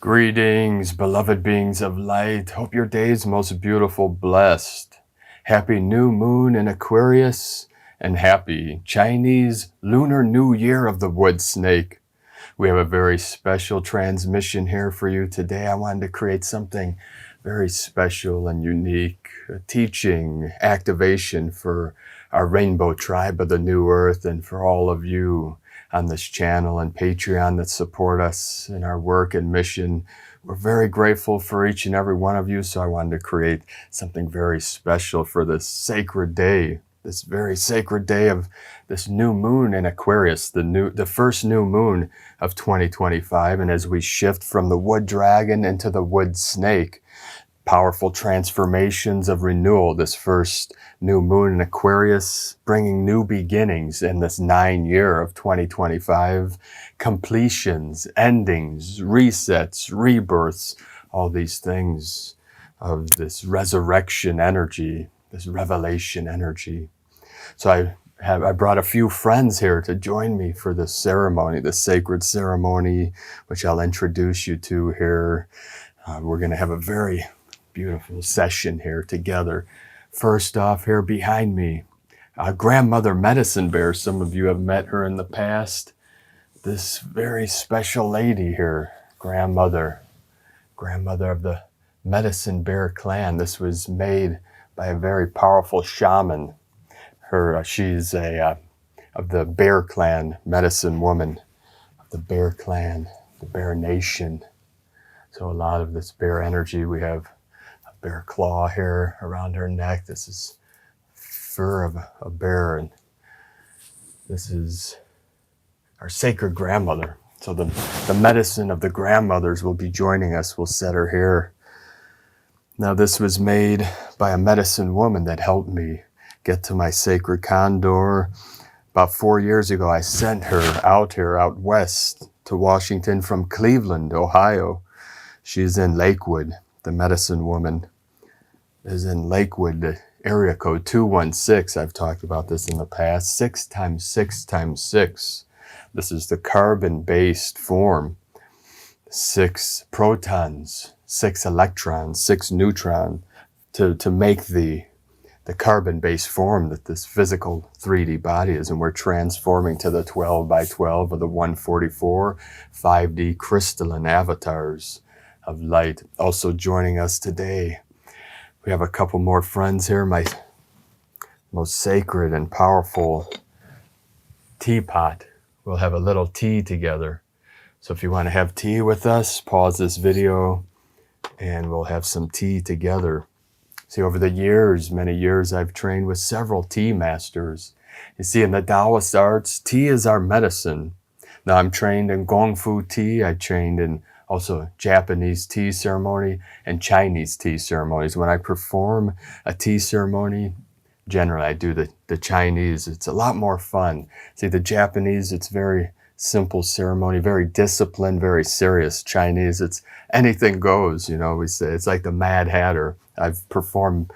Greetings, beloved beings of light. Hope your day is most beautiful, blessed. Happy new moon in Aquarius and happy Chinese Lunar New Year of the Wood Snake. We have a very special transmission here for you today. I wanted to create something very special and unique, a teaching, activation for our Rainbow Tribe of the New Earth and for all of you on this channel and Patreon that support us in our work and mission. We're very grateful for each and every one of you, so I wanted to create something very special for this sacred day, this very sacred day of this new moon in Aquarius, the first new moon of 2025. And as we shift from the wood dragon into the wood snake, powerful transformations of renewal, this first new moon in Aquarius, bringing new beginnings in this 9-year of 2025, completions, endings, resets, rebirths, all these things of this resurrection energy, this revelation energy. So I brought a few friends here to join me for this ceremony, this sacred ceremony, which I'll introduce you to here. We're going to have a very beautiful session here together. First off, here behind me, grandmother medicine bear. Some of you have met her in the past. This very special lady here, grandmother of the medicine bear clan. This was made by a very powerful shaman. She's of the bear clan, medicine woman of the bear clan, the bear nation. So a lot of this bear energy. We have bear claw here around her neck. This is fur of a bear, and this is our sacred grandmother. So the medicine of the grandmothers will be joining us. We'll set her here. Now this was made by a medicine woman that helped me get to my sacred condor. About 4 years ago, I sent her out here, out west to Washington from Cleveland, Ohio. She's in Lakewood. The medicine woman is in Lakewood, the area code 216. I've talked about this in the past. 6 times 6 times 6. This is the carbon-based form. 6 protons, 6 electrons, 6 neutrons to make the carbon-based form that this physical 3D body is. And we're transforming to the 12 by 12 of the 144 5D crystalline avatars of light. Also joining us today, we have a couple more friends here. My most sacred and powerful teapot. We'll have a little tea together. So if you want to have tea with us, pause this video and we'll have some tea together. See, over the years, many years, I've trained with several tea masters. You see, in the Taoist arts, tea is our medicine. Now I'm trained in Gong Fu tea. I trained in also Japanese tea ceremony and Chinese tea ceremonies. When I perform a tea ceremony, generally I do the Chinese. It's a lot more fun. See, the Japanese, it's very simple ceremony, very disciplined, very serious. Chinese, it's anything goes, you know, we say. It's like the Mad Hatter. I've performed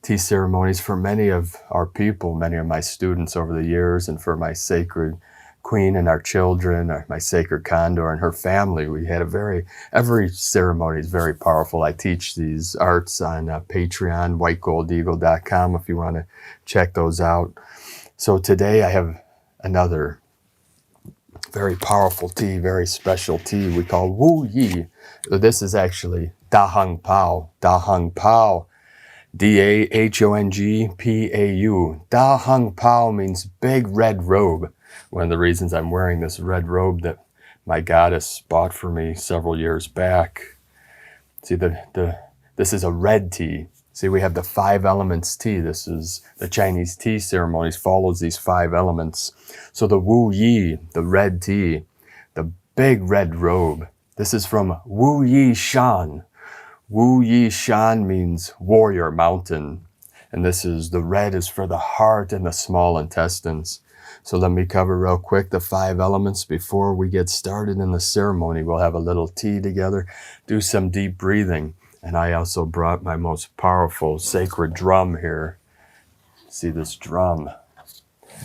tea ceremonies for many of our people, many of my students over the years, and for my sacred queen and our children, my sacred condor and her family. We had every ceremony is very powerful. I teach these arts on Patreon, whitegoldeagle.com, if you want to check those out. So today I have another very powerful tea, very special tea we call Wu Yi. This is actually Da Heng Pao. Da Heng Pao. D-A-H-O-N-G-P-A-U. Da Heng Pao means big red robe. One of the reasons I'm wearing this red robe that my goddess bought for me several years back. See, this is a red tea. See, we have the 5 elements tea. This is the Chinese tea ceremonies follows these 5 elements. So the Wu Yi, the red tea, the big red robe. This is from Wu Yi Shan. Wu Yi Shan means warrior mountain. And this is, the red is for the heart and the small intestines. So let me cover real quick the 5 elements before we get started in the ceremony. We'll have a little tea together, do some deep breathing. And I also brought my most powerful sacred drum here. See this drum?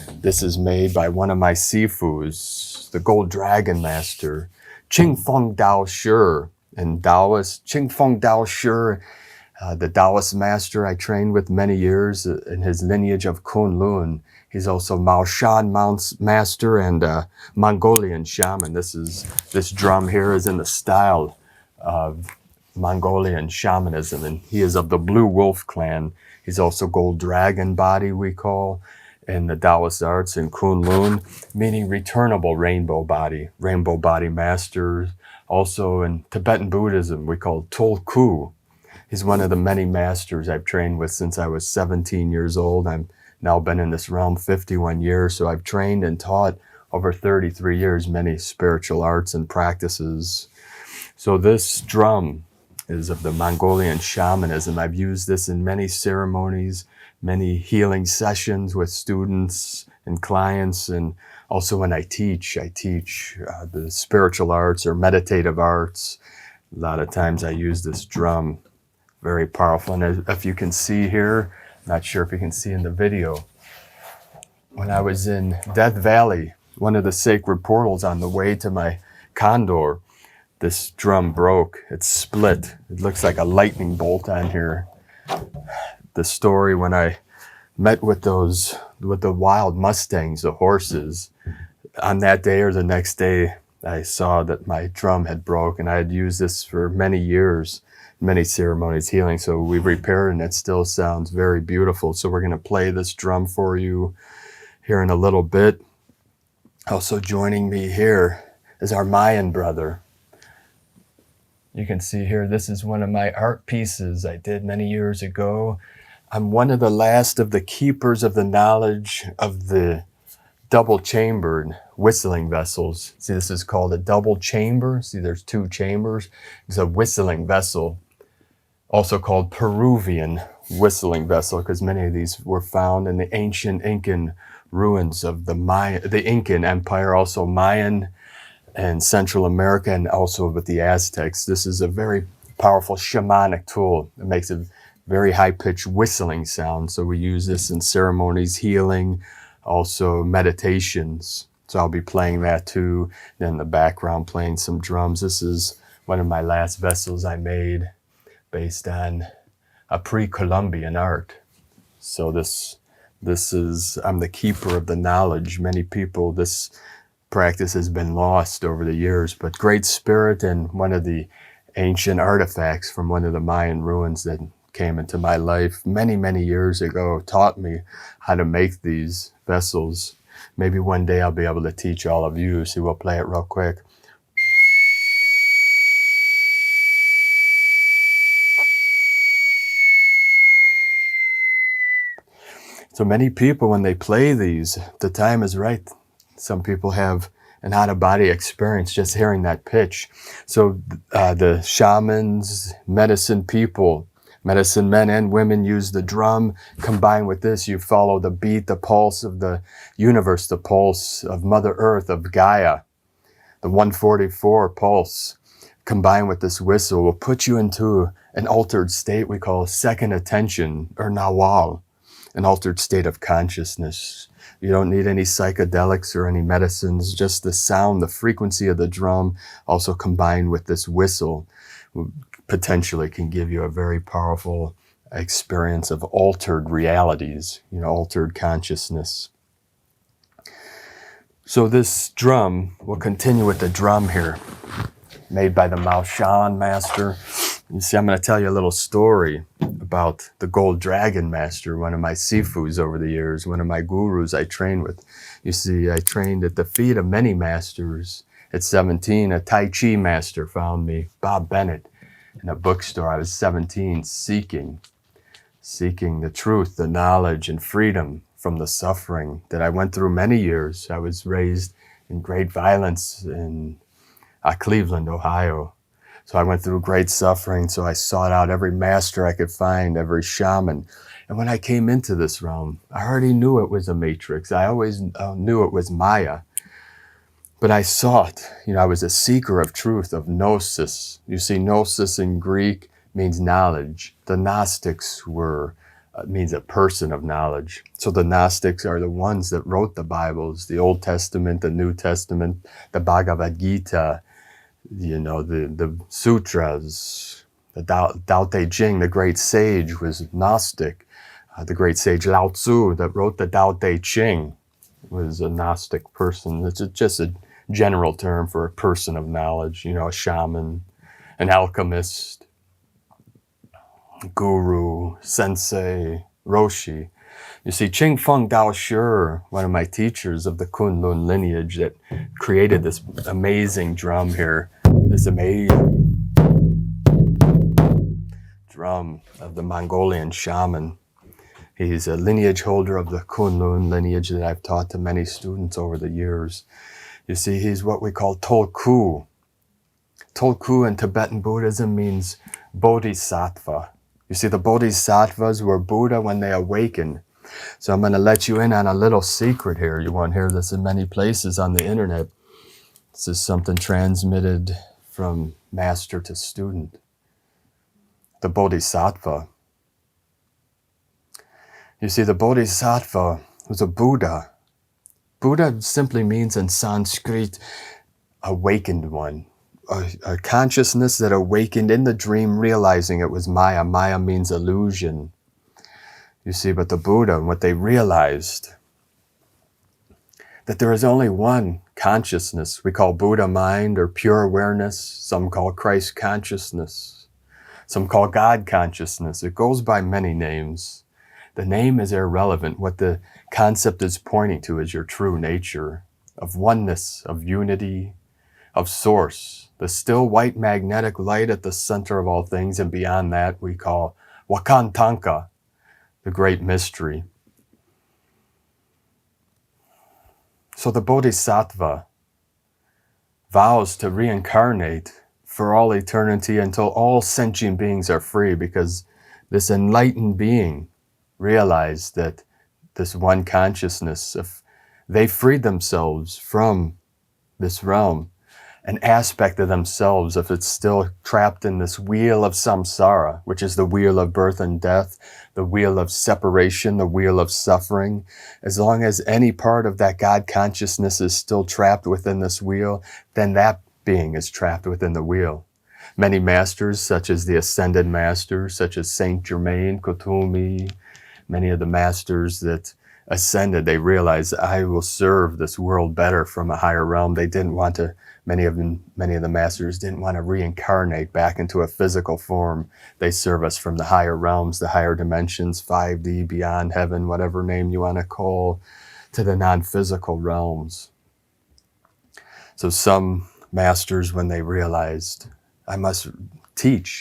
This is made by one of my sifus, the Gold Dragon Master, Qing Feng Dao Shi. and Taoist. Qing Feng Dao Shi, the Taoist master I trained with many years in his lineage of Kunlun. He's also Mao Shan master and Mongolian shaman. This drum here is in the style of Mongolian shamanism, and he is of the Blue Wolf clan. He's also Gold Dragon body, we call, in the Taoist arts, in Kunlun, meaning returnable rainbow body master. Also in Tibetan Buddhism, we call Tulku. He's one of the many masters I've trained with since I was 17 years old. I've now been in this realm 51 years, so I've trained and taught over 33 years many spiritual arts and practices. So this drum is of the Mongolian shamanism. I've used this in many ceremonies, many healing sessions with students and clients, and also when I teach the spiritual arts or meditative arts. A lot of times I use this drum. Very powerful. And if you can see here, not sure if you can see in the video, when I was in Death Valley, one of the sacred portals on the way to my Condor, this drum broke. It split. It looks like a lightning bolt on here. The story when I met with the wild Mustangs, the horses, on that day or the next day, I saw that my drum had broke, and I had used this for many years, many ceremonies healing. So we repaired, and it still sounds very beautiful. So we're going to play this drum for you here in a little bit. Also joining me here is our Mayan brother. You can see here, this is one of my art pieces I did many years ago. I'm one of the last of the keepers of the knowledge of the double-chambered whistling vessels. See, this is called a double chamber. See, there's two chambers. It's a whistling vessel, also called Peruvian whistling vessel, because many of these were found in the ancient Incan ruins of the Incan Empire, also Mayan and Central America, and also with the Aztecs. This is a very powerful shamanic tool. It makes a very high-pitched whistling sound. So we use this in ceremonies, healing, also meditations. So I'll be playing that too. Then in the background, playing some drums. This is one of my last vessels I made based on a pre-Columbian art. So this is, I'm the keeper of the knowledge. Many people, this practice has been lost over the years, but Great Spirit and one of the ancient artifacts from one of the Mayan ruins that came into my life many, many years ago taught me how to make these vessels. Maybe one day I'll be able to teach all of you. See, we'll play it real quick. So many people, when they play these, the time is right. Some people have an out-of-body experience just hearing that pitch. So the shamans, medicine people, medicine men and women use the drum. Combined with this, you follow the beat, the pulse of the universe, the pulse of Mother Earth, of Gaia, the 144 pulse. Combined with this whistle will put you into an altered state we call second attention, or nawal, an altered state of consciousness. You don't need any psychedelics or any medicines, just the sound, the frequency of the drum, also combined with this whistle, potentially can give you a very powerful experience of altered realities, altered consciousness. So this drum, we'll continue with the drum here, made by the Mao Shan master. You see, I'm going to tell you a little story about the Gold Dragon master, one of my sifus over the years, one of my gurus I trained with. You see, I trained at the feet of many masters. At 17, a Tai Chi master found me, Bob Bennett, in a bookstore. I was 17, seeking the truth, the knowledge, and freedom from the suffering that I went through many years. I was raised in great violence in Cleveland, Ohio. So I went through great suffering, so I sought out every master I could find, every shaman. And when I came into this realm, I already knew it was a matrix. I always knew it was Maya. But I sought, I was a seeker of truth, of gnosis. You see, gnosis in Greek means knowledge. The Gnostics means a person of knowledge. So the Gnostics are the ones that wrote the Bibles, the Old Testament, the New Testament, the Bhagavad Gita, the sutras, the Tao Te Ching, the great sage was Gnostic. The great sage Lao Tzu that wrote the Tao Te Ching was a Gnostic person. It's just a general term for a person of knowledge, a shaman, an alchemist, guru, sensei, roshi. You see, Ching Feng Dao Shi, one of my teachers of the Kunlun lineage that created this amazing drum here, this amazing drum of the Mongolian shaman. He's a lineage holder of the Kunlun lineage that I've taught to many students over the years. You see, he's what we call Tolku. Tolku in Tibetan Buddhism means bodhisattva. You see, the bodhisattvas were Buddha when they awakened. So I'm going to let you in on a little secret here. You won't hear this in many places on the internet. This is something transmitted from master to student. The bodhisattva. You see, the bodhisattva was a Buddha. Buddha simply means in Sanskrit, awakened one. A consciousness that awakened in the dream, realizing it was Maya. Maya means illusion. You see, but the Buddha, what they realized, that there is only one consciousness. We call Buddha mind or pure awareness. Some call Christ consciousness. Some call God consciousness. It goes by many names. The name is irrelevant. What the concept is pointing to is your true nature of oneness, of unity, of source. The still white magnetic light at the center of all things, and beyond that we call Wakantanka, the great mystery. So the Bodhisattva vows to reincarnate for all eternity until all sentient beings are free, because this enlightened being realized that this one consciousness, if they freed themselves from this realm, an aspect of themselves, if it's still trapped in this wheel of samsara, which is the wheel of birth and death, the wheel of separation, the wheel of suffering, as long as any part of that God consciousness is still trapped within this wheel, then that being is trapped within the wheel. Many masters, such as the ascended masters, such as Saint Germain, Kutumi, many of the masters that ascended, they realized, I will serve this world better from a higher realm. They didn't want to, many of the masters didn't want to reincarnate back into a physical form. They serve us from the higher realms, the higher dimensions, 5D, beyond heaven, whatever name you want to call, to the non-physical realms. So some masters, when they realized, I must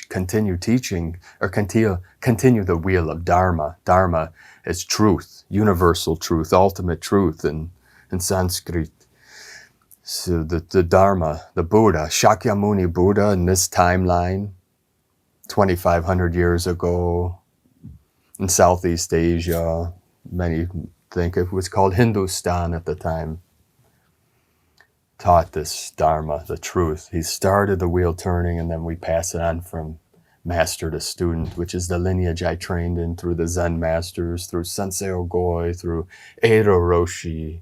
continue teaching, or continue the wheel of Dharma. Dharma is truth, universal truth, ultimate truth in Sanskrit. So the Dharma, the Buddha, Shakyamuni Buddha in this timeline, 2,500 years ago in Southeast Asia, many think it was called Hindustan at the time, taught this Dharma, the truth. He started the wheel turning, and then we pass it on from master to student, which is the lineage I trained in through the Zen masters, through Sensei Ogoi, through Edo Roshi,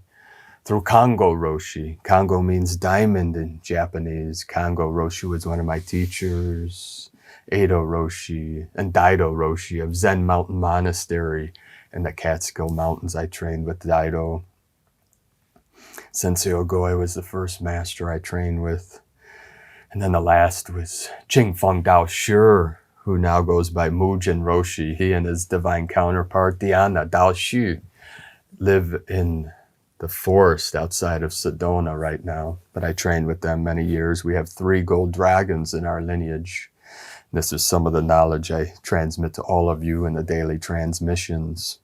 through Kongo Roshi. Kongo means diamond in Japanese. Kongo Roshi was one of my teachers. Edo Roshi and Daido Roshi of Zen Mountain Monastery in the Catskill Mountains. I trained with Daido. Sensei Ogoi was the first master I trained with. And then the last was Ching Feng Dao Shi, who now goes by Mujin Roshi. He and his divine counterpart, Diana Dao Xu, live in the forest outside of Sedona right now. But I trained with them many years. We have 3 gold dragons in our lineage. This is some of the knowledge I transmit to all of you in the daily transmissions.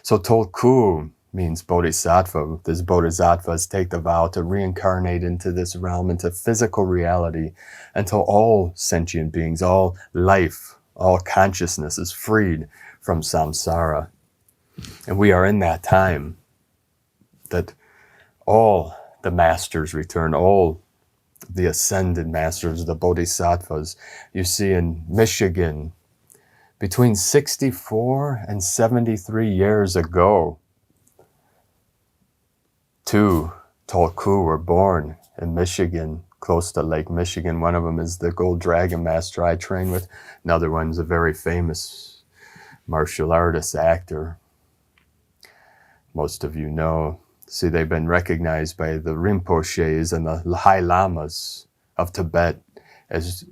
So Tolku means bodhisattva. These bodhisattvas take the vow to reincarnate into this realm, into physical reality, until all sentient beings, all life, all consciousness is freed from samsara. And we are in that time that all the masters return, all the ascended masters, the bodhisattvas. You see in Michigan, between 64 and 73 years ago, 2 Tolku were born in Michigan. close to Lake Michigan. One of them is the Gold Dragon Master I train with. Another one's a very famous martial artist, actor. Most of you know. See, they've been recognized by the Rinpoches and the High Lamas of Tibet as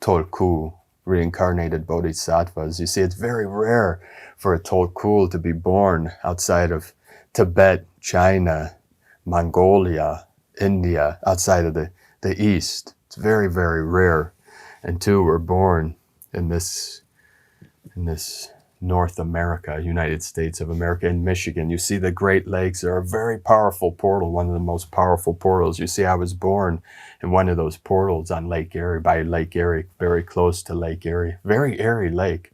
Tulku, reincarnated bodhisattvas. You see, it's very rare for a Tulku to be born outside of Tibet, China, Mongolia, India, outside of the East. It's very, very rare. And two were born in this North America, United States of America, in Michigan. You see the Great Lakes are a very powerful portal, one of the most powerful portals. You see, I was born in one of those portals on Lake Erie, by Lake Erie, very close to Lake Erie. Very airy lake.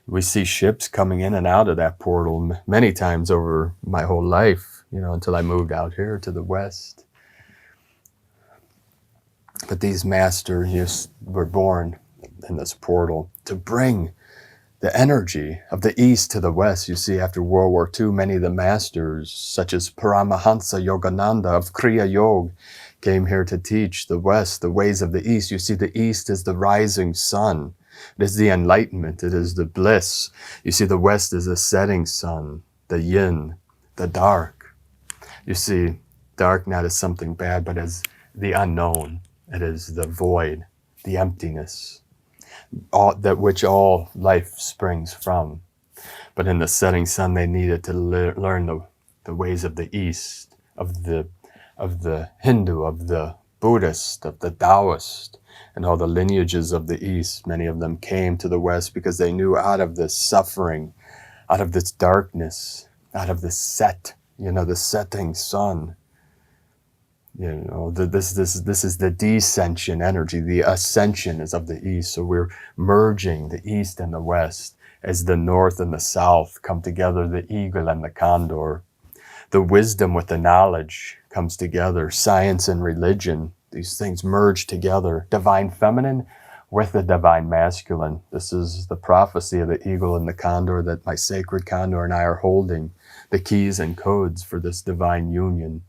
We see ships coming in and out of that portal many times over my whole life, until I moved out here to the West. But these masters were born in this portal to bring the energy of the East to the West. You see, after World War II, many of the masters, such as Paramahansa Yogananda of Kriya Yoga, came here to teach the West the ways of the East. You see, the East is the rising sun. It is the enlightenment. It is the bliss. You see, the West is the setting sun, the yin, the dark. You see, dark not as something bad, but as the unknown. It is the void, the emptiness, that which all life springs from. But in the setting sun, they needed to learn the ways of the East, of the Hindu, of the Buddhist, of the Taoist, and all the lineages of the East. Many of them came to the West because they knew out of this suffering, out of this darkness, out of this the setting sun. This is the descension energy. The ascension is of the East. So we're merging the East and the West as the North and the South come together, the eagle and the condor. The wisdom with the knowledge comes together. Science and religion, these things merge together. Divine feminine with the divine masculine. This is the prophecy of the eagle and the condor, that my sacred condor and I are holding the keys and codes for this divine union,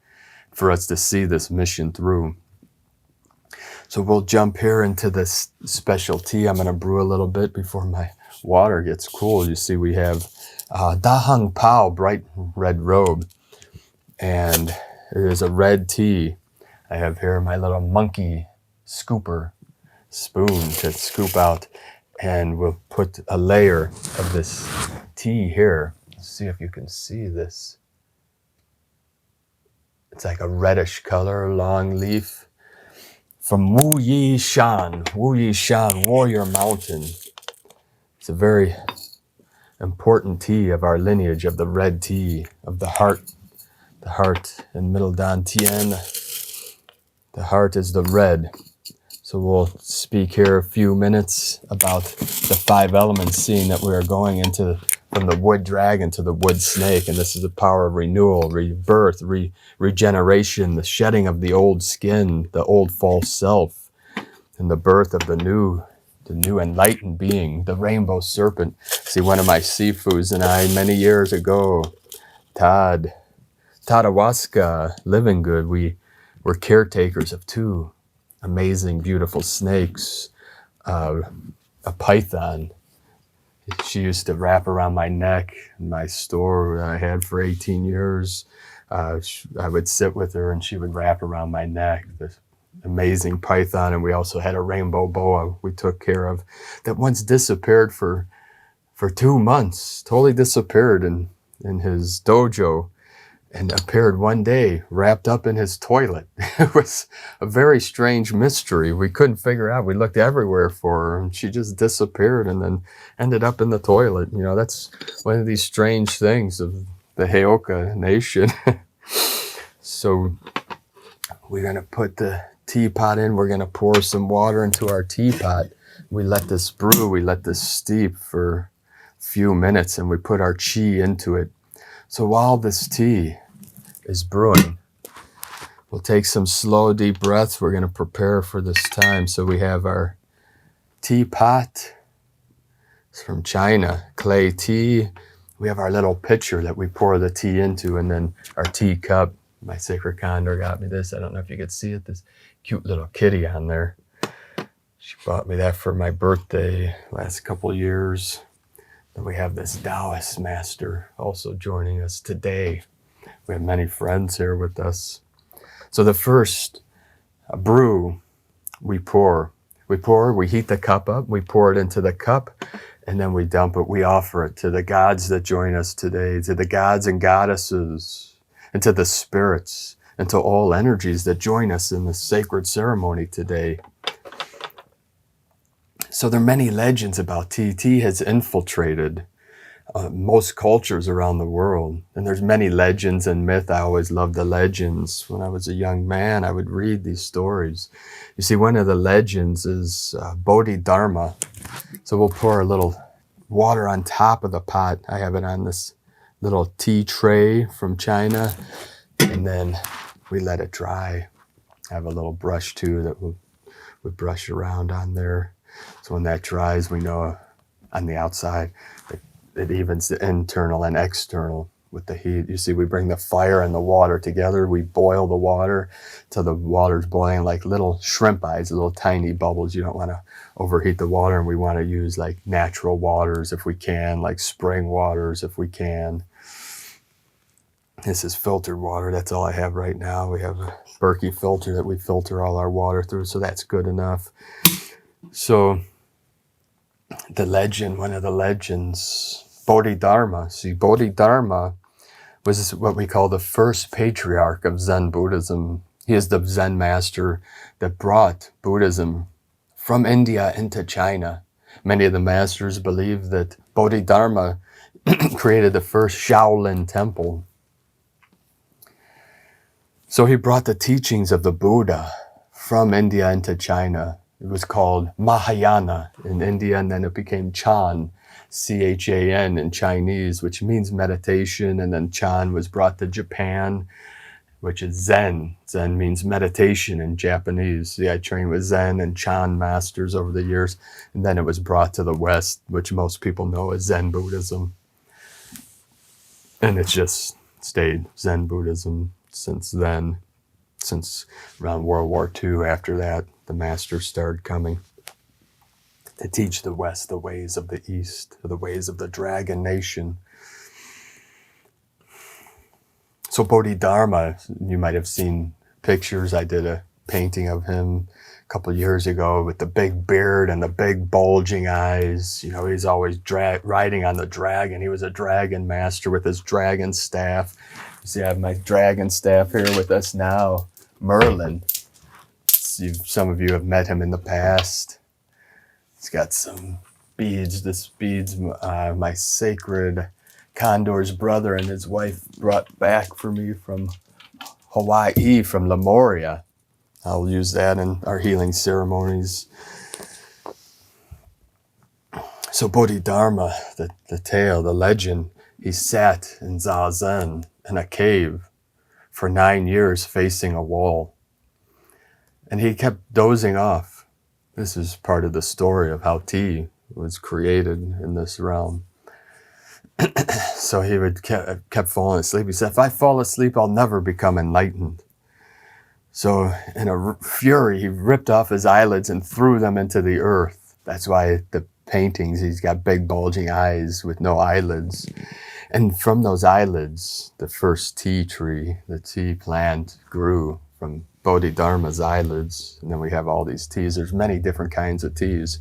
for us to see this mission through. So we'll jump here into this special tea. I'm going to brew a little bit before my water gets cool. You see, we have Dahang Pao, bright red robe, and it is a red tea. I have here my little monkey scooper spoon to scoop out, and we'll put a layer of this tea here. Let's see if you can see this. It's like a reddish color, long leaf, from Wu Yi Shan, Warrior Mountain. It's a very important tea of our lineage, of the red tea, of the heart in Middle Dan Tien. The heart is the red. So we'll speak here a few minutes about the 5 elements, seeing that we are going into from the wood dragon to the wood snake, and this is the power of renewal, rebirth, regeneration, the shedding of the old skin, the old false self, and the birth of the new enlightened being, the rainbow serpent. See, one of my sifus and I, many years ago, Tadawaska, Living Good, we were caretakers of 2 amazing, beautiful snakes, a python. She used to wrap around my neck in my store that I had for 18 years. I would sit with her and she would wrap around my neck. This amazing python. And we also had a rainbow boa we took care of that once disappeared for 2 months, totally disappeared in his dojo, and appeared one day wrapped up in his toilet. It was a very strange mystery. We couldn't figure out. We looked everywhere for her, and she just disappeared and then ended up in the toilet. That's one of these strange things of the Heoka Nation. So we're going to put the teapot in. We're going to pour some water into our teapot. We let this brew. We let this steep for a few minutes, and we put our chi into it. So while this tea is brewing, we'll take some slow, deep breaths. We're going to prepare for this time. So we have our teapot. It's from China, clay tea. We have our little pitcher that we pour the tea into, and then our teacup. My sacred condor got me this. I don't know if you could see it. This cute little kitty on there. She bought me that for my birthday last couple of years. Then we have this Taoist master also joining us today. We have many friends here with us. So the first brew we pour, we heat the cup up, we pour it into the cup, and then we dump it. We offer it to the gods that join us today, to the gods and goddesses, and to the spirits, and to all energies that join us in this sacred ceremony today. So there are many legends about tea. Tea has infiltrated most cultures around the world. And there's many legends and myth. I always loved the legends. When I was a young man, I would read these stories. You see, one of the legends is Bodhidharma. So we'll pour a little water on top of the pot. I have it on this little tea tray from China. And then we let it dry. I have a little brush too that we brush around on there. So when that dries, we know on the outside it evens the internal and external with the heat. You see, we bring the fire and the water together. We boil the water till the water's boiling like little shrimp eyes, little tiny bubbles. You don't want to overheat the water, and we want to use like natural waters if we can, like spring waters if we can. This is filtered water. That's all I have right now. We have a Berkey filter that we filter all our water through, so that's good enough. So the legend, one of the legends, Bodhidharma. See, Bodhidharma was what we call the first patriarch of Zen Buddhism. He is the Zen master that brought Buddhism from India into China. Many of the masters believe that Bodhidharma created the first Shaolin temple. So he brought the teachings of the Buddha from India into China. It was called Mahayana in India, and then it became Chan, C-H-A-N in Chinese, which means meditation. And then Chan was brought to Japan, which is Zen. Zen means meditation in Japanese. See, I trained with Zen and Chan masters over the years, and then it was brought to the West, which most people know as Zen Buddhism. And it's just stayed Zen Buddhism since then, since around World War II. After that, the masters started coming to teach the West the ways of the East, the ways of the Dragon Nation. So Bodhidharma, you might have seen pictures. I did a painting of him a couple of years ago with the big beard and the big bulging eyes. You know, he's always riding on the dragon. He was a dragon master with his dragon staff. You see, I have my dragon staff here with us now, Merlin. Some of you have met him in the past. He's got some beads. This bead's my sacred Condor's brother and his wife brought back for me from Hawaii, from Lemuria. I'll use that in our healing ceremonies. So Bodhidharma, the tale, the legend, he sat in Zazen in a cave for 9 years facing a wall. And he kept dozing off. This is part of the story of how tea was created in this realm. So he would kept falling asleep. He said, if I fall asleep, I'll never become enlightened. So in a fury, he ripped off his eyelids and threw them into the earth. That's why the paintings, he's got big bulging eyes with no eyelids. And from those eyelids, the first tea tree, the tea plant grew from Bodhidharma's eyelids. And then we have all these teas. There's many different kinds of teas.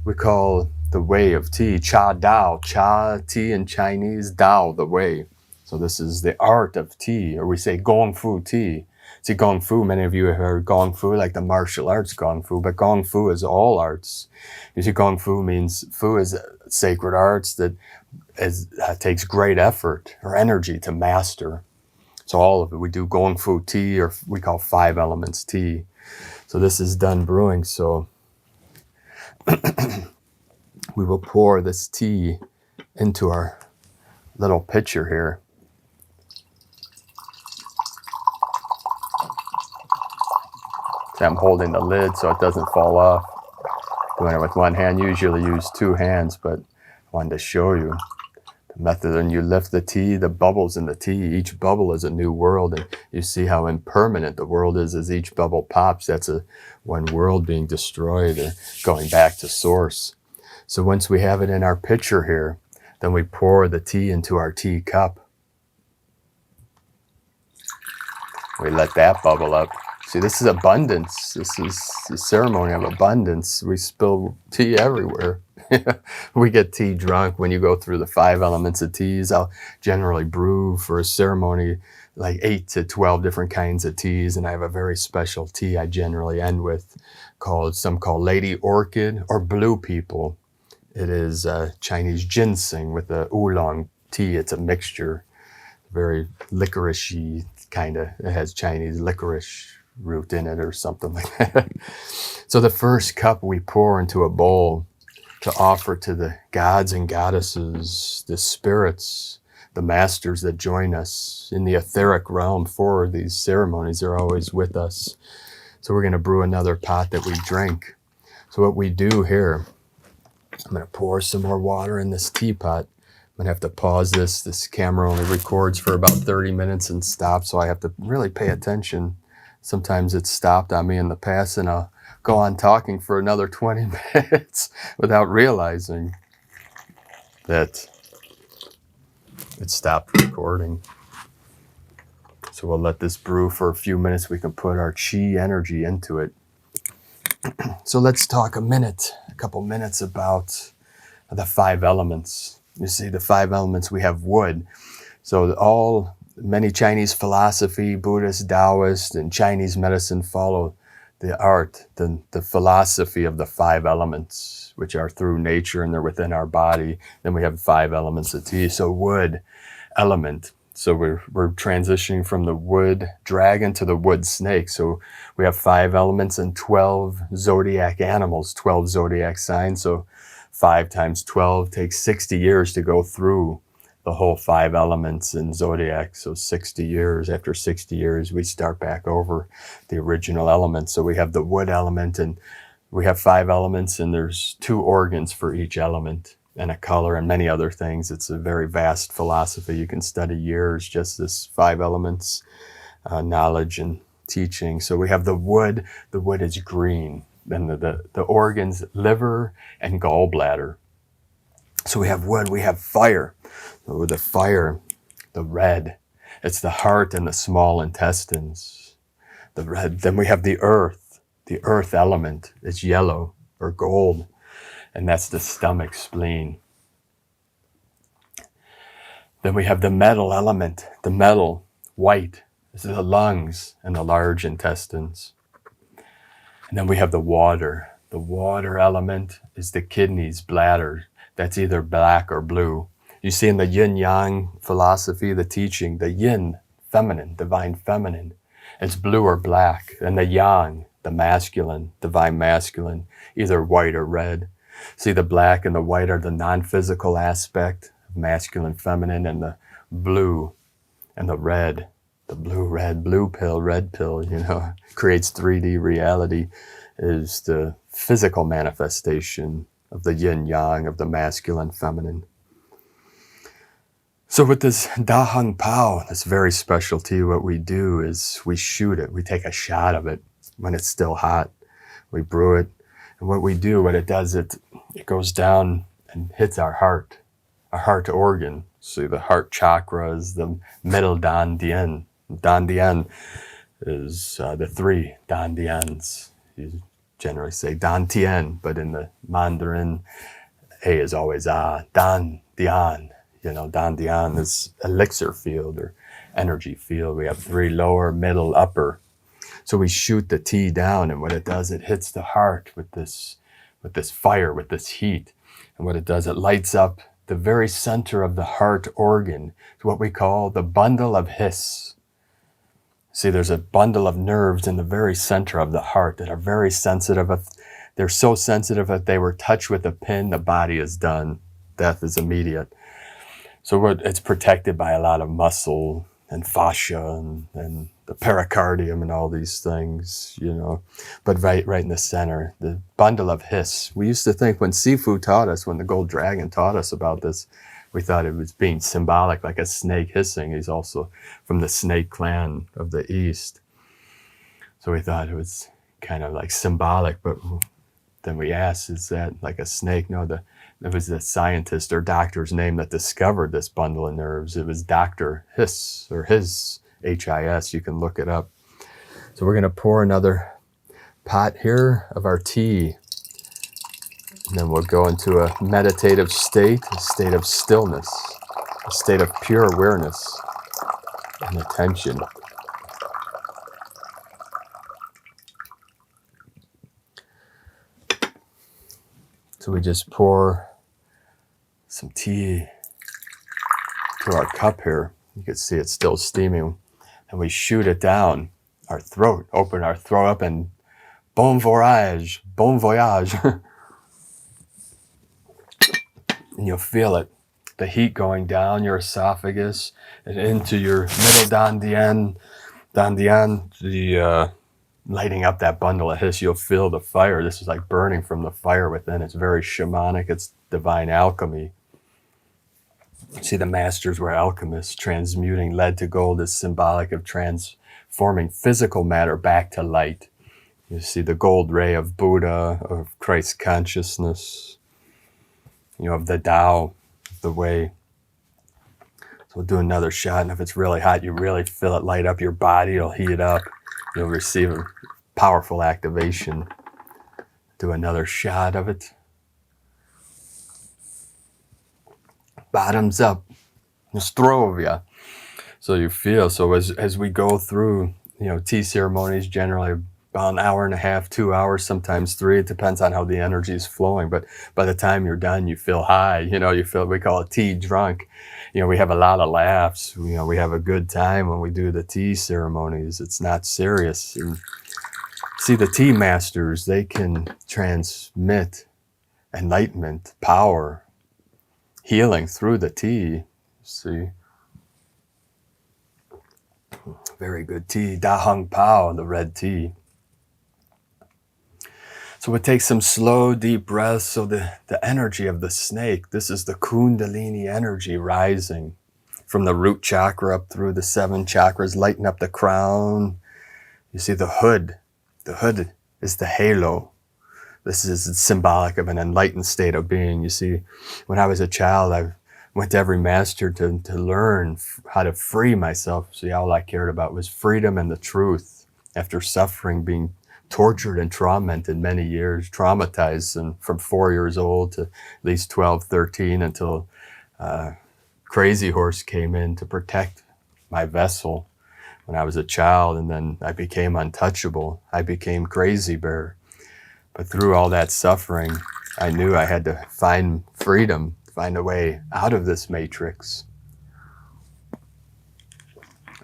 We call the way of tea Cha Dao. Cha, tea in Chinese, Dao, the way. So this is the art of tea, or we say Gong Fu tea. See, Gong Fu, many of you have heard Gong Fu, like the martial arts Gong Fu, but Gong Fu is all arts. You see, Gong Fu means, Fu is sacred arts that takes great effort or energy to master. So all of it, we do Gong Fu tea, or we call 5 elements tea. So this is done brewing, so we will pour this tea into our little pitcher here. So I'm holding the lid so it doesn't fall off. Doing it with one hand, usually use 2 hands, but I wanted to show you Method, and you lift the tea, the bubbles in the tea, each bubble is a new world, and you see how impermanent the world is as each bubble pops. That's one world being destroyed or going back to source. So once we have it in our pitcher here, then we pour the tea into our tea cup. We let that bubble up. See, this is abundance. This is the ceremony of abundance. We spill tea everywhere. We get tea drunk when you go through the 5 elements of teas. I'll generally brew for a ceremony like 8 to 12 different kinds of teas, and I have a very special tea I generally end with some call Lady Orchid or Blue People. It is Chinese ginseng with a oolong tea. It's a mixture, very licorice-y kind of. It has Chinese licorice root in it or something like that. So the first cup we pour into a bowl to offer to the gods and goddesses, the spirits, the masters that join us in the etheric realm for these ceremonies. They're always with us. So we're going to brew another pot that we drink. So what we do here, I'm going to pour some more water in this teapot. I'm going to have to pause this. This camera only records for about 30 minutes and stops, so I have to really pay attention. Sometimes it's stopped on me in the past, and I'll go on talking for another 20 minutes without realizing that it stopped recording. So we'll let this brew for a few minutes. We can put our chi energy into it. So let's talk a couple minutes about the 5 elements. You see, the 5 elements, we have wood. So many Chinese philosophy, Buddhist, Taoist, and Chinese medicine follow the philosophy of the 5 elements, which are through nature and they're within our body. Then we have 5 elements of tea. So wood element. So we're transitioning from the wood dragon to the wood snake. So we have 5 elements and 12 zodiac animals, 12 zodiac signs. So 5 times 12 takes 60 years to go through the whole 5 elements in zodiac. So 60 years. After 60 years, we start back over the original element. So we have the wood element, and we have 5 elements, and there's 2 organs for each element, and a color and many other things. It's a very vast philosophy. You can study years, just this 5 elements, knowledge and teaching. So we have the wood. The wood is green. Then the organs, liver and gallbladder. So we have wood, we have fire. So with the fire, the red, it's the heart and the small intestines. The red. Then we have the earth element is yellow or gold, and that's the stomach, spleen. Then we have the metal element, the metal, white, this is the lungs and the large intestines. And then we have the water. The water element is the kidneys, bladder. That's either black or blue. You see in the yin-yang philosophy, the teaching, the yin, feminine, divine feminine, it's blue or black. And the yang, the masculine, divine masculine, either white or red. See, the black and the white are the non-physical aspect of masculine, feminine, and the blue and the red. The blue, red, blue pill, red pill, creates 3D reality, is the physical manifestation of the yin-yang, of the masculine, feminine. So with this Da Hung Pao, this very special tea, what we do is we shoot it. We take a shot of it when it's still hot. We brew it. And what it does, it goes down and hits our heart organ. See, the heart chakra is the middle Dan Dian. Dan Dian is the 3 Dan Dians. You generally say Dan Tian, but in the Mandarin, A is always A. Dan Dian. Dan Dian is elixir field or energy field. We have 3 lower, middle, upper. So we shoot the tea down, and what it does, it hits the heart with this fire, with this heat. And what it does, it lights up the very center of the heart organ. It's what we call the bundle of His. See, there's a bundle of nerves in the very center of the heart that are very sensitive. They're so sensitive that they were touched with a pin, the body is done. Death is immediate. So it's protected by a lot of muscle and fascia and the pericardium and all these things, But right in the center, the bundle of His. We used to think when Sifu taught us, when the gold dragon taught us about this, we thought it was being symbolic, like a snake hissing. He's also from the snake clan of the East. So we thought it was kind of like symbolic, but then we asked, is that like a snake? No, it was the scientist or doctor's name that discovered this bundle of nerves. It was Dr. Hiss, or His, H-I-S. You can look it up. So we're going to pour another pot here of our tea. And then we'll go into a meditative state, a state of stillness, a state of pure awareness and attention. So we just pour some tea to our cup here. You can see it's still steaming. And we shoot it down our throat, open our throat up, and bon voyage, bon voyage. And you'll feel it, the heat going down your esophagus and into your middle dandian, the lighting up that bundle of hiss. You'll feel the fire. This is like burning from the fire within. It's very shamanic. It's divine alchemy. See, the masters were alchemists. Transmuting lead to gold is symbolic of transforming physical matter back to light. You see the gold ray of Buddha, of Christ consciousness, of the Tao, the way. So we'll do another shot, and if it's really hot, you really feel it light up your body. It'll heat up. You'll receive a powerful activation. Do another shot of it. Bottoms up. Zdrovia. So you feel, so as we go through, tea ceremonies, generally about an hour and a half, 2 hours, sometimes 3. It depends on how the energy is flowing. But by the time you're done, you feel high. You feel, we call it tea drunk. We have a lot of laughs. We have a good time when we do the tea ceremonies. It's not serious. And see, the tea masters, they can transmit enlightenment, power, healing through the tea. See, very good tea. Da Hung Pao, the red tea. So we'll take some slow, deep breaths. So the energy of the snake, this is the Kundalini energy rising from the root chakra up through the 7 chakras, lighten up the crown. You see the hood. The hood is the halo. This is symbolic of an enlightened state of being. You see, when I was a child, I went to every master to learn how to free myself. See, all I cared about was freedom and the truth. After suffering, being tortured and tormented many years, traumatized, and from 4 years old to at least 12, 13, until Crazy Horse came in to protect my vessel when I was a child. And then I became untouchable. I became Crazy Bear. But through all that suffering, I knew I had to find freedom, find a way out of this matrix,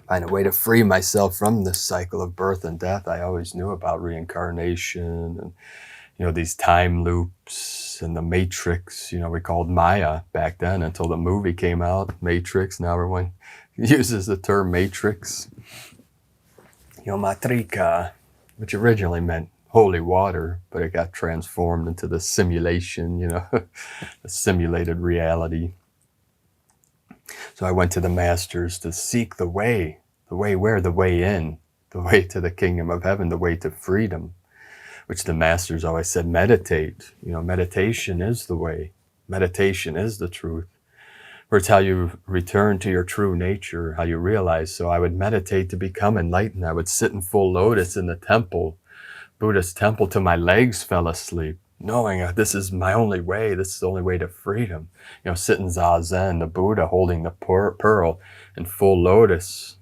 find a way to free myself from this cycle of birth and death. I always knew about reincarnation and, these time loops and the matrix, we called Maya back then until the movie came out, Matrix. Now everyone uses the term matrix. Matrika, which originally meant holy water, but it got transformed into the simulation, the simulated reality. So I went to the masters to seek the way where? The way in, the way to the kingdom of heaven, the way to freedom, which the masters always said, meditate. Meditation is the way. Meditation is the truth. For it's how you return to your true nature, how you realize. So I would meditate to become enlightened. I would sit in full lotus in the temple, Buddhist temple, till my legs fell asleep, knowing this is my only way. This is the only way to freedom. Sit in Zazen, the Buddha holding the pearl in full lotus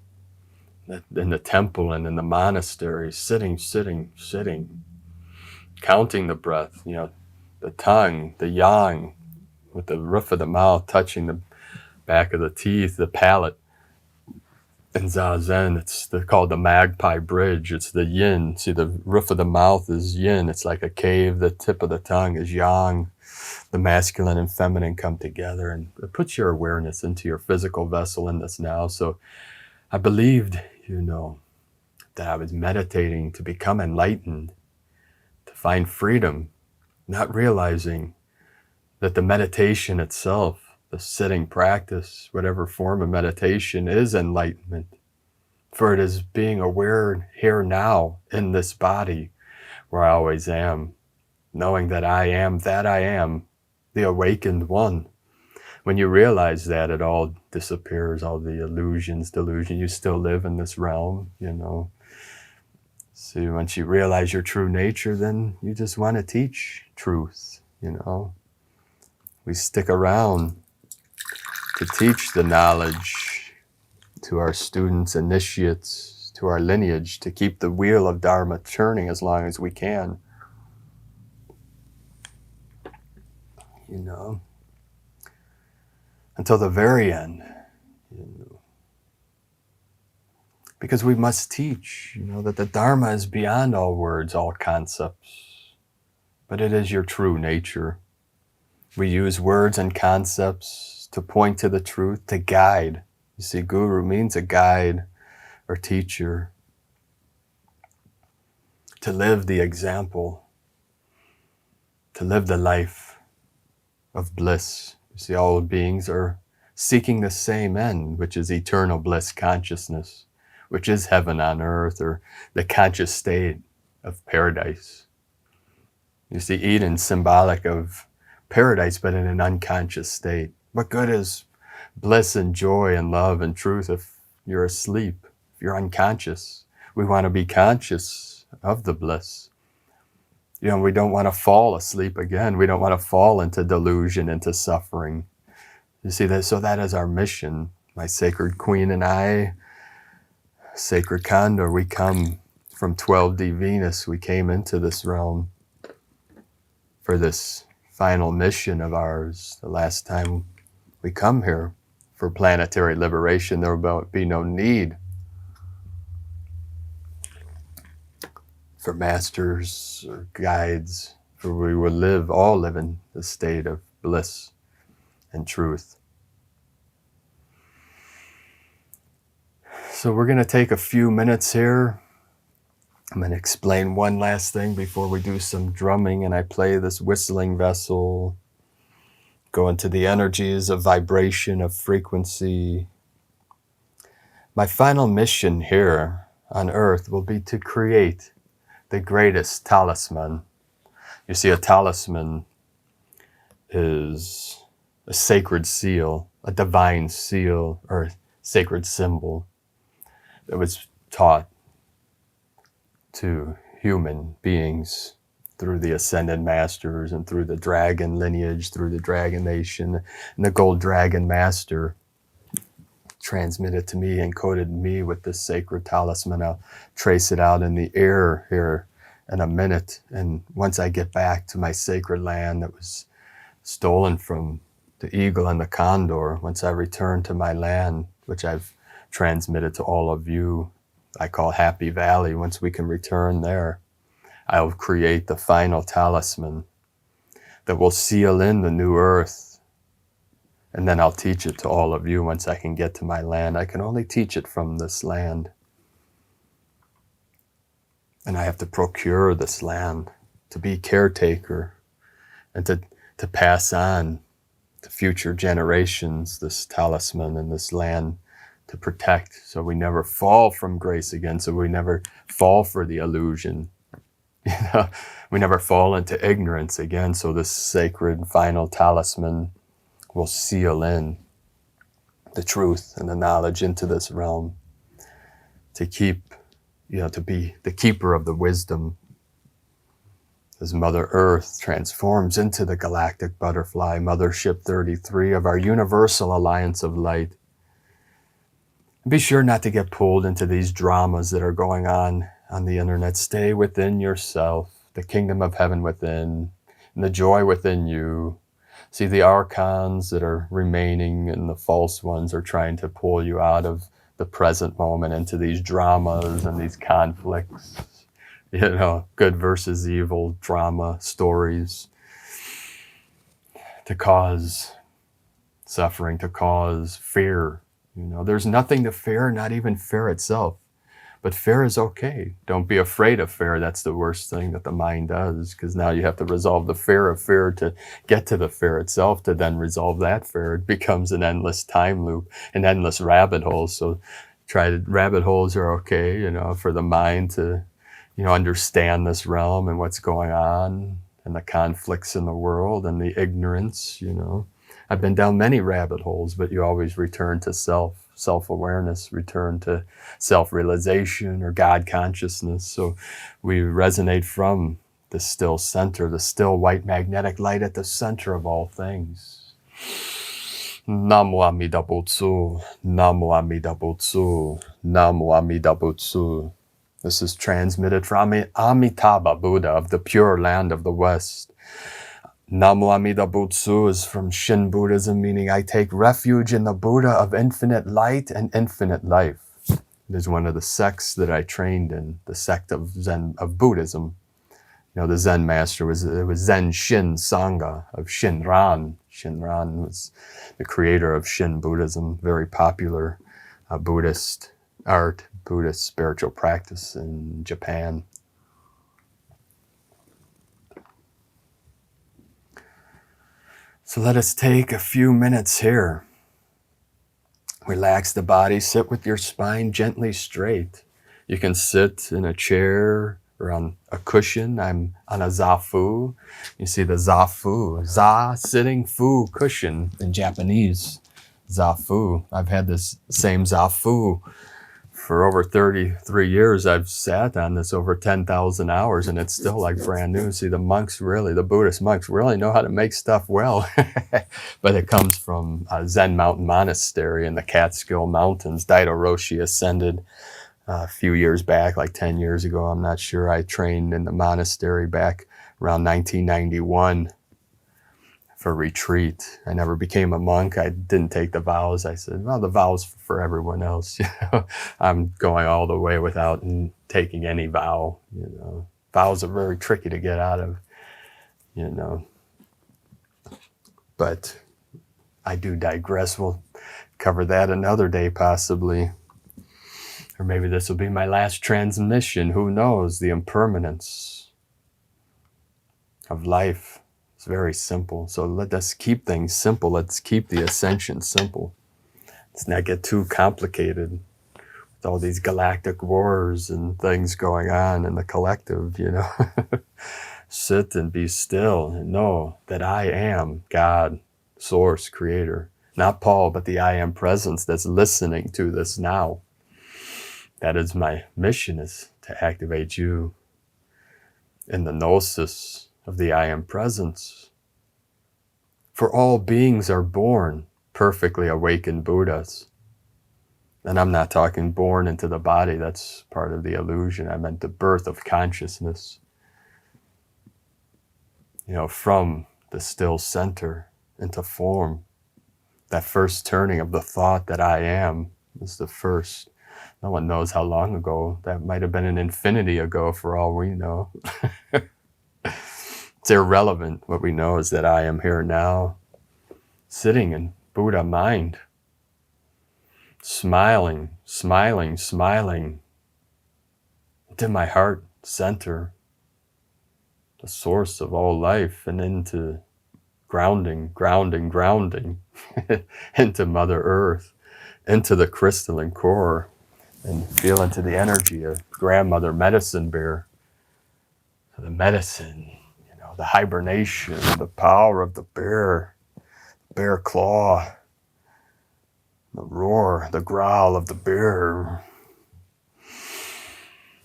in the temple and in the monastery, sitting, counting the breath, the tongue, the yang, with the roof of the mouth touching the back of the teeth, the palate. In Zazen, they're called the magpie bridge. It's the yin. See, the roof of the mouth is yin. It's like a cave. The tip of the tongue is yang. The masculine and feminine come together, and it puts your awareness into your physical vessel in this now. So I believed, that I was meditating to become enlightened, to find freedom, not realizing that the meditation itself The sitting practice, whatever form of meditation, is enlightenment. For it is being aware here now in this body where I always am, knowing that I am, the awakened one. When you realize that, it all disappears, all the illusions, delusion. You still live in this realm, you know. So once you realize your true nature, then you just want to teach truth, you know. We stick around to teach the knowledge to our students, initiates, to our lineage, to keep the wheel of Dharma turning as long as we can. You know, until the very end. You know. Because we must teach, you know, that the Dharma is beyond all words, all concepts, but it is your true nature. We use words and concepts to point to the truth, to guide. You see, guru means a guide or teacher. To live the example, to live the life of bliss. You see, all beings are seeking the same end, which is eternal bliss consciousness, which is heaven on earth, or the conscious state of paradise. You see, Eden's symbolic of paradise, but in an unconscious state. What good is bliss and joy and love and truth if you're asleep, if you're unconscious? We want to be conscious of the bliss. You know, we don't want to fall asleep again. We don't want to fall into delusion, into suffering. You see, that, so that is our mission. My sacred queen and I, sacred Condor, we come from 12D Venus. We came into this realm for this final mission of ours. The last time we come here for planetary liberation, there will be no need for masters or guides, for we will all live in the state of bliss and truth. So we're going to take a few minutes here. I'm going to explain one last thing before we do some drumming, and I play this whistling vessel, go into the energies of vibration, of frequency. My final mission here on earth will be to create the greatest talisman. You see, a talisman is a sacred seal, a divine seal, or sacred symbol that was taught to human beings through the ascended masters and through the dragon lineage, through the dragon nation. And the gold dragon master transmitted to me, encoded me with this sacred talisman. I'll trace it out in the air here in a minute. And once I get back to my sacred land that was stolen from the eagle and the condor, once I return to my land, which I've transmitted to all of you, I call Happy Valley. Once we can return there, I'll create the final talisman that will seal in the new earth. And then I'll teach it to all of you once I can get to my land. I can only teach it from this land. And I have to procure this land, to be caretaker, and to pass on to future generations this talisman and this land to protect, so we never fall from grace again, so we never fall for the illusion. You know, we never fall into ignorance again, so this sacred final talisman will seal in the truth and the knowledge into this realm to keep, you know, to be the keeper of the wisdom as Mother Earth transforms into the galactic butterfly, Mothership 33 of our universal alliance of light. Be sure not to get pulled into these dramas that are going on the internet. Stay within yourself, the kingdom of heaven within, and the joy within you. See, the archons that are remaining and the false ones are trying to pull you out of the present moment into these dramas and these conflicts. You know, good versus evil drama stories to cause suffering, to cause fear. You know, there's nothing to fear, not even fear itself. But fear is okay. Don't be afraid of fear. That's the worst thing that the mind does, because now you have to resolve the fear of fear to get to the fear itself, to then resolve that fear. It becomes an endless time loop, an endless rabbit hole. So rabbit holes are okay, for the mind to, understand this realm and what's going on and the conflicts in the world and the ignorance, I've been down many rabbit holes, but you always return to self-awareness, return to self-realization or God consciousness. So we resonate from the still center, the still white magnetic light at the center of all things. Namo Amida Butsu, Namo Amida Butsu, Namo Amida Butsu. This is transmitted from Amitabha Buddha of the Pure Land of the West. Namo Amida Butsu is from Shin Buddhism, meaning I take refuge in the Buddha of infinite light and infinite life. It is one of the sects that I trained in, the sect of Zen, of Buddhism. The Zen master was Zen Shin Sangha of Shinran. Shinran was the creator of Shin Buddhism, very popular Buddhist art, Buddhist spiritual practice in Japan. So let us take a few minutes here. Relax the body, sit with your spine gently straight. You can sit in a chair or on a cushion. I'm on a zafu. You see the zafu, za, sitting, fu, cushion in Japanese. Zafu. I've had this same zafu for over 33 years. I've sat on this over 10,000 hours and it's still like brand new. See, the Buddhist monks really know how to make stuff well. But it comes from a Zen mountain monastery in the Catskill Mountains. Daido Roshi ascended a few years back, like 10 years ago. I'm not sure. I trained in the monastery back around 1991 for retreat. I never became a monk. I didn't take the vows. I said, well, the vows for everyone else. I'm going all the way without taking any vow. Vows are very tricky to get out of. But I do digress. We'll cover that another day possibly. Or maybe this will be my last transmission. Who knows? The impermanence of life. It's very simple. So let us keep things simple. Let's keep the ascension simple. Let's not get too complicated with all these galactic wars and things going on in the collective, Sit and be still and know that I am God, source, creator. Not Paul, but the I am presence that's listening to this now. That is my mission, is to activate you in the gnosis of the I am presence. For all beings are born perfectly awakened Buddhas. And I'm not talking born into the body, that's part of the illusion. I meant the birth of consciousness. From the still center into form. That first turning of the thought that I am is the first. No one knows how long ago. That might have been an infinity ago for all we know. It's irrelevant. What we know is that I am here now, sitting in Buddha mind, smiling, smiling, smiling into my heart center, the source of all life, and into grounding, grounding, grounding into Mother Earth, into the crystalline core, and feel into the energy of grandmother medicine bear, the medicine, the hibernation, the power of the bear claw, the roar, the growl of the bear.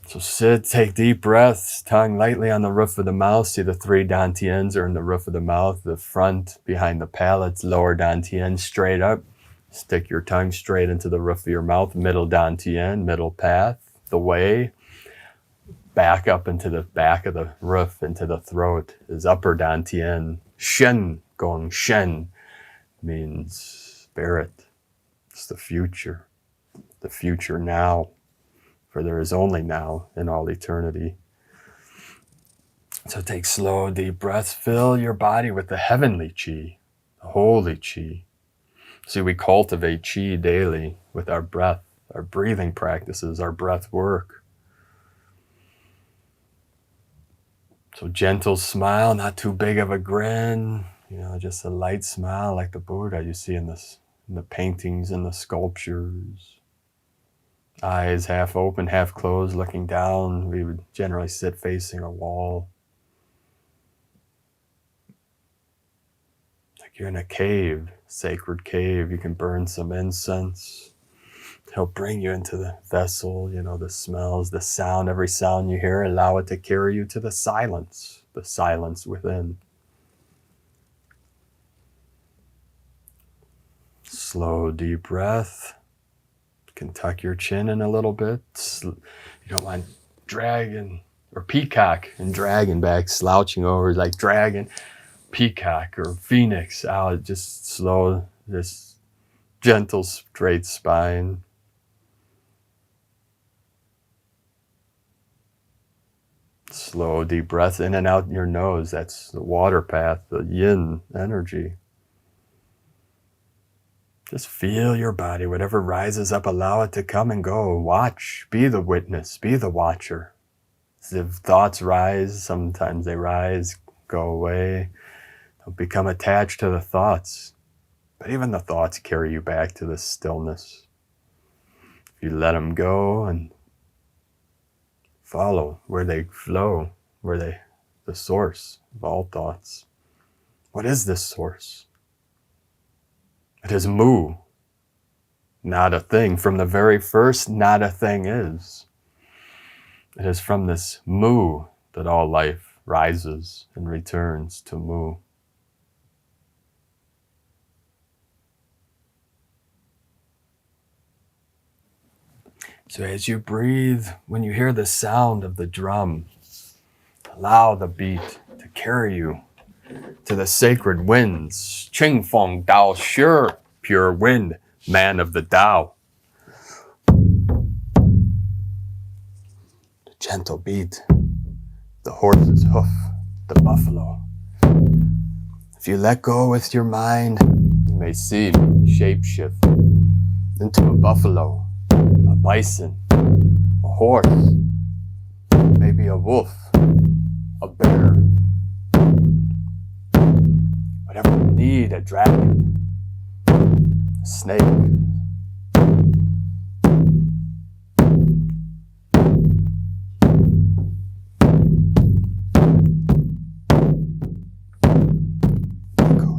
So sit, take deep breaths, tongue lightly on the roof of the mouth. See the 3 dantians are in the roof of the mouth, the front behind the palates, lower dantian straight up. Stick your tongue straight into the roof of your mouth, middle dantian, middle path, the way. Back up into the back of the roof, into the throat is upper dantian. Shen gong shen means spirit. It's the future now, for there is only now in all eternity. So take slow, deep breaths. Fill your body with the heavenly chi, the holy chi. See, we cultivate chi daily with our breath. our breathing practices, our breath work. So gentle smile, not too big of a grin, just a light smile like the Buddha you see in the paintings and the sculptures. Eyes half open, half closed, looking down. We would generally sit facing a wall. Like you're in a cave, sacred cave. You can burn some incense. He'll bring you into the vessel, the smells, the sound, every sound you hear, allow it to carry you to the silence within. Slow, deep breath. You can tuck your chin in a little bit. You don't want dragon or peacock and dragon back slouching over like dragon, peacock or phoenix out. Just slow, just gentle, straight spine. Slow, deep breath in and out your nose. That's the water path, the yin energy. Just feel your body. Whatever rises up, allow it to come and go. Watch. Be the witness. Be the watcher. If thoughts rise, sometimes they rise, go away. Don't become attached to the thoughts. But even the thoughts carry you back to the stillness. If you let them go and follow where they flow, the source of all thoughts. What is this source? It is Mu, not a thing. From the very first, not a thing is. It is from this Mu that all life rises and returns to Mu. So as you breathe, when you hear the sound of the drum, allow the beat to carry you to the sacred winds. Qing Feng Dao Shi, pure wind, man of the Tao. The gentle beat, the horse's hoof, the buffalo. If you let go with your mind, you may see shapeshift into a buffalo, a bison, a horse, maybe a wolf, a bear. Whatever you need, a dragon, a snake. Let go.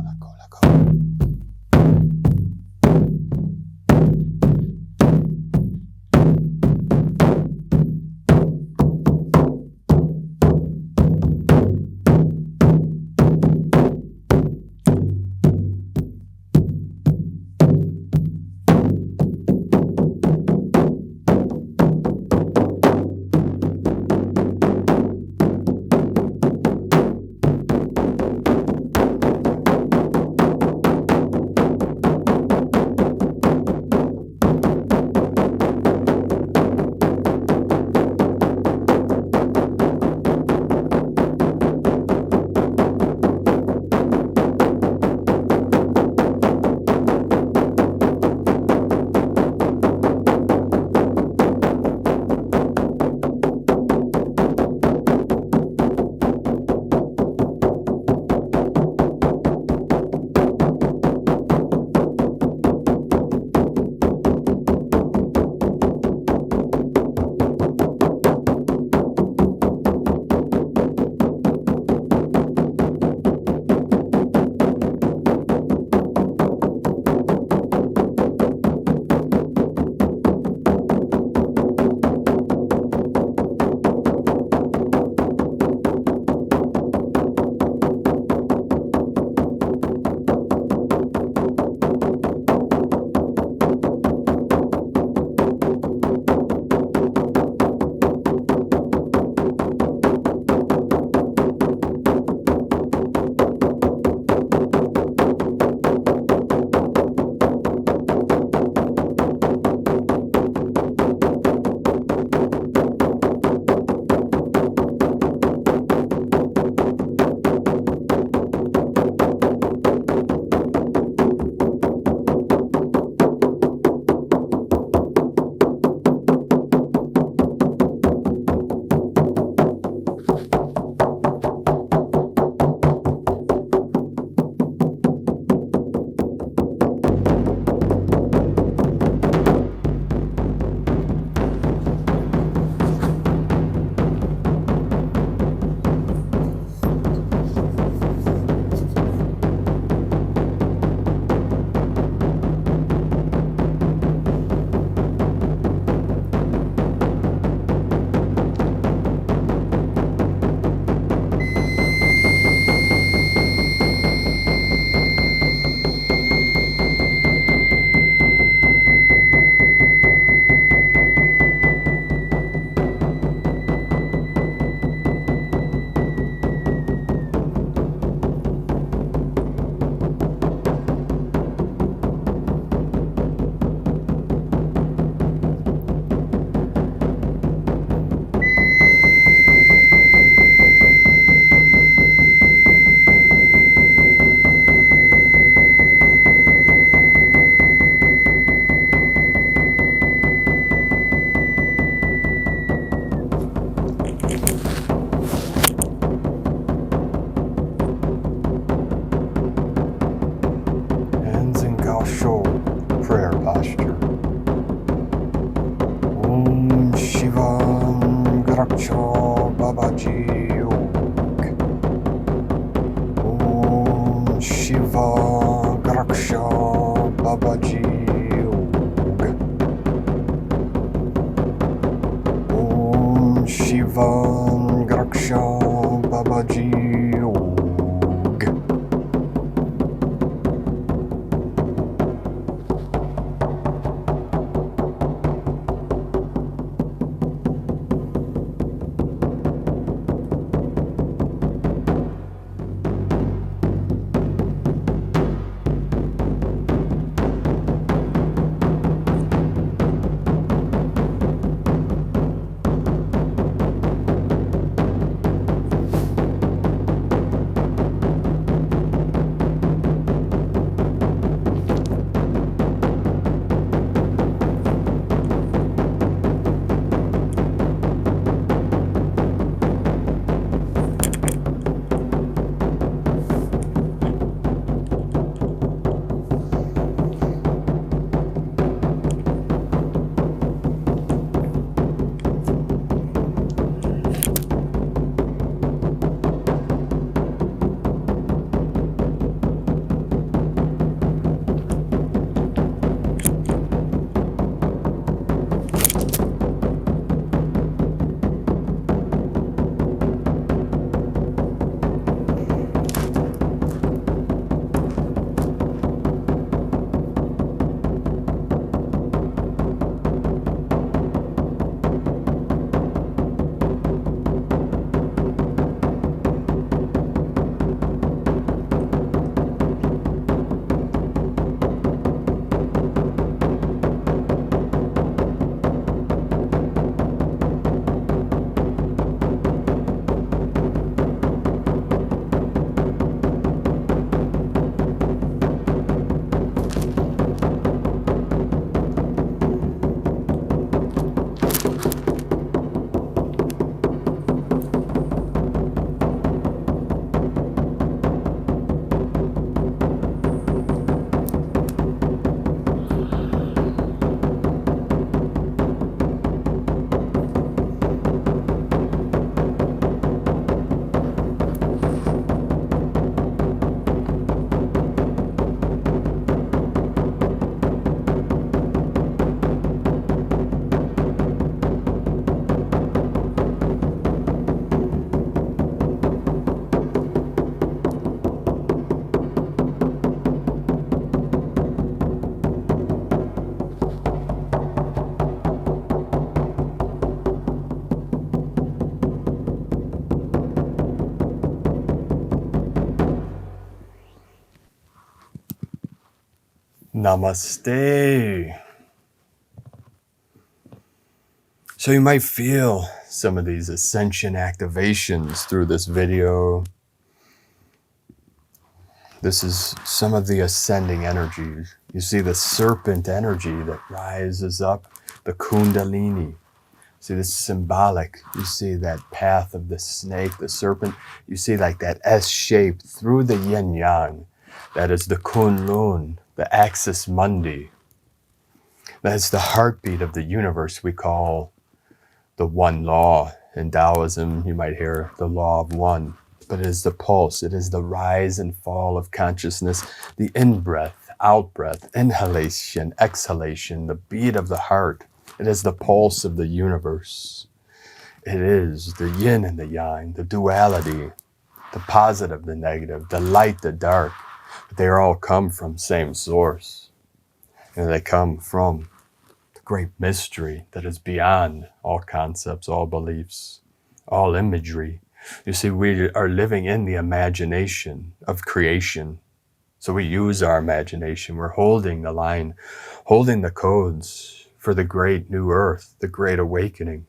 posture. Om Shiva Garaksha Babaji Yoga. Om Shiva Garaksha Babaji Yoga. Om Shiva Garaksha Babaji Yoga. Namaste. So you might feel some of these ascension activations through this video. This is some of the ascending energies. You see the serpent energy that rises up, the kundalini. See, this is symbolic. You see that path of the snake, the serpent. You see like that S shape through the yin yang. That is the Kunlun, the axis mundi. That is the heartbeat of the universe we call the one law. In Taoism, you might hear the law of one. But it is the pulse. It is the rise and fall of consciousness, the in-breath, out-breath, inhalation, exhalation, the beat of the heart. It is the pulse of the universe. It is the yin and the yang, the duality, the positive, the negative, the light, the dark. But they all come from same source. And they come from the great mystery that is beyond all concepts, all beliefs, all imagery. You see, we are living in the imagination of creation. So we use our imagination. We're holding the line, holding the codes for the great new earth, the great awakening,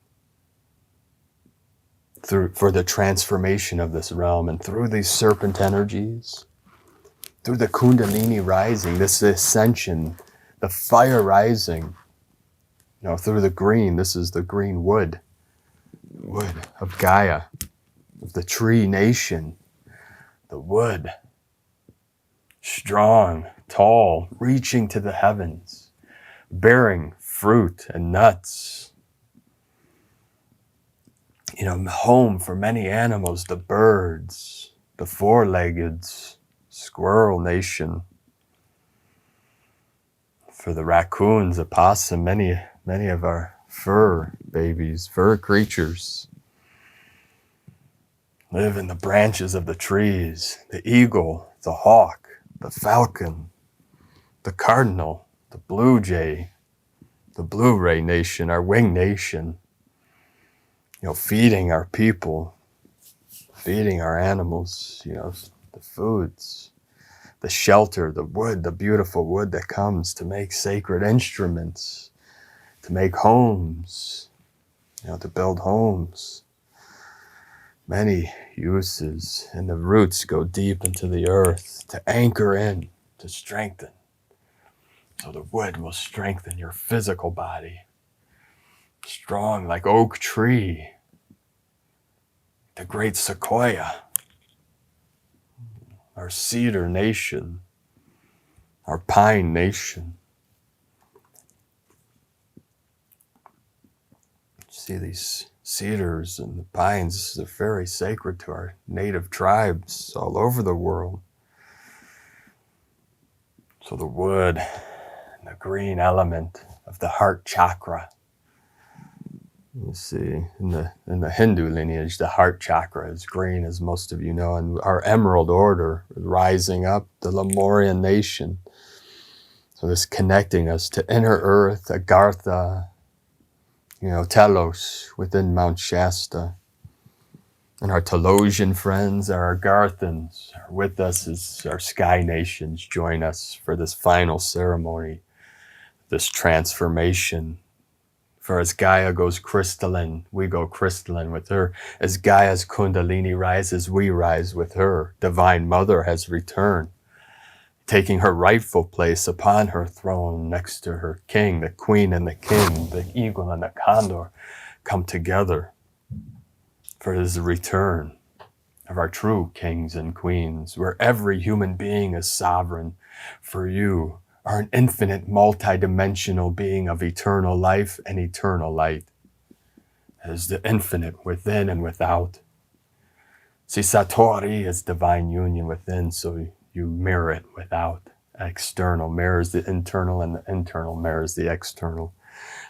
for the transformation of this realm. And through these serpent energies, through the kundalini rising, this ascension, the fire rising, through the green, this is the green wood of Gaia, of the tree nation, the wood, strong, tall, reaching to the heavens, bearing fruit and nuts. Home for many animals, the birds, the four-leggeds, squirrel nation. For the raccoons, the possum, many of our fur babies, fur creatures live in the branches of the trees. The eagle, the hawk, the falcon, the cardinal, the blue jay, the blue-ray nation, our wing nation, feeding our people, feeding our animals, the foods, the shelter, the wood, the beautiful wood that comes to make sacred instruments, to make homes, to build homes. Many uses, and the roots go deep into the earth to anchor in, to strengthen. So the wood will strengthen your physical body. Strong like oak tree, the great sequoia, our cedar nation, our pine nation. See these cedars and the pines, they're very sacred to our native tribes all over the world. So the wood and the green element of the heart chakra. You see, in the Hindu lineage, the heart chakra is green, as most of you know, and our emerald order rising up, the Lemurian nation. So this connecting us to inner earth, Agartha, Telos within Mount Shasta. And our Telosian friends, our Agarthans, are with us as our sky nations join us for this final ceremony, this transformation. For as Gaia goes crystalline, we go crystalline with her. As Gaia's Kundalini rises, we rise with her. Divine Mother has returned, taking her rightful place upon her throne next to her king. The queen and the king, the eagle and the condor come together. For it is the return of our true kings and queens, where every human being is sovereign. For you are an infinite, multidimensional being of eternal life and eternal light. It is the infinite within and without. See, Satori is divine union within, so you mirror it without. External mirrors the internal, and the internal mirrors the external.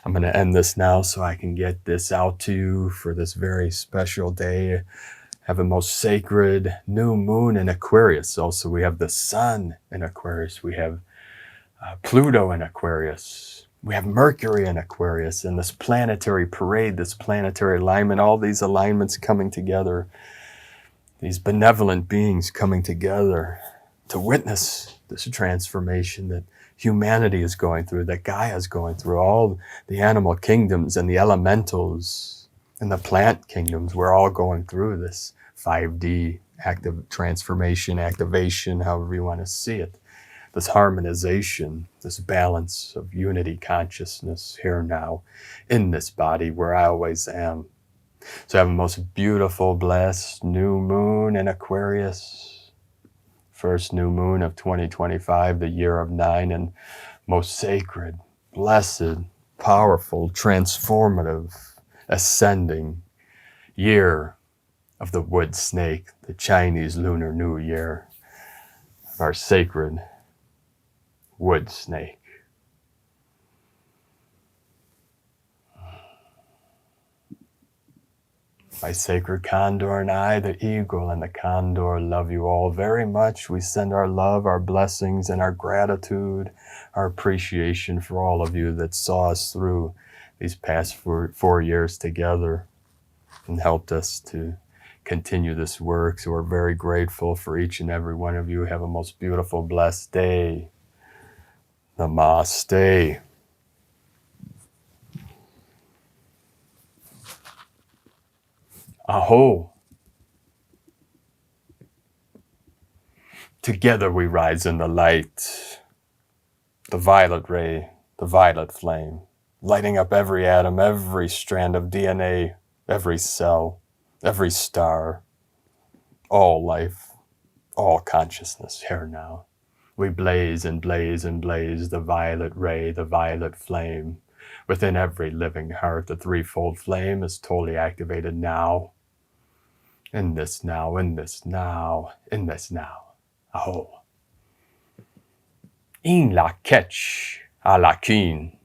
I'm going to end this now so I can get this out to you for this very special day. Have a most sacred new moon in Aquarius. Also, we have the sun in Aquarius. We have Pluto in Aquarius. We have Mercury in Aquarius, and this planetary parade, this planetary alignment, all these alignments coming together, these benevolent beings coming together to witness this transformation that humanity is going through, that Gaia is going through, all the animal kingdoms and the elementals and the plant kingdoms. We're all going through this 5D active transformation, activation, however you want to see it. This harmonization, this balance of unity consciousness here now in this body where I always am. So have a most beautiful, blessed new moon in Aquarius. First new moon of 2025, the year of 9, and most sacred, blessed, powerful, transformative, ascending year of the wood snake, the Chinese Lunar New Year, of our sacred wood snake. My sacred condor and I, the eagle and the condor, love you all very much. We send our love, our blessings, and our gratitude, our appreciation for all of you that saw us through these past 4 years together and helped us to continue this work. So we're very grateful for each and every one of you. Have a most beautiful, blessed day. Namaste. A'ho. Together we rise in the light, the violet ray, the violet flame, lighting up every atom, every strand of DNA, every cell, every star, all life, all consciousness here now. We blaze and blaze and blaze the violet ray, the violet flame. Within every living heart, the threefold flame is totally activated now. In this now, in this now, in this now. Aho. In la ketch, a la kin.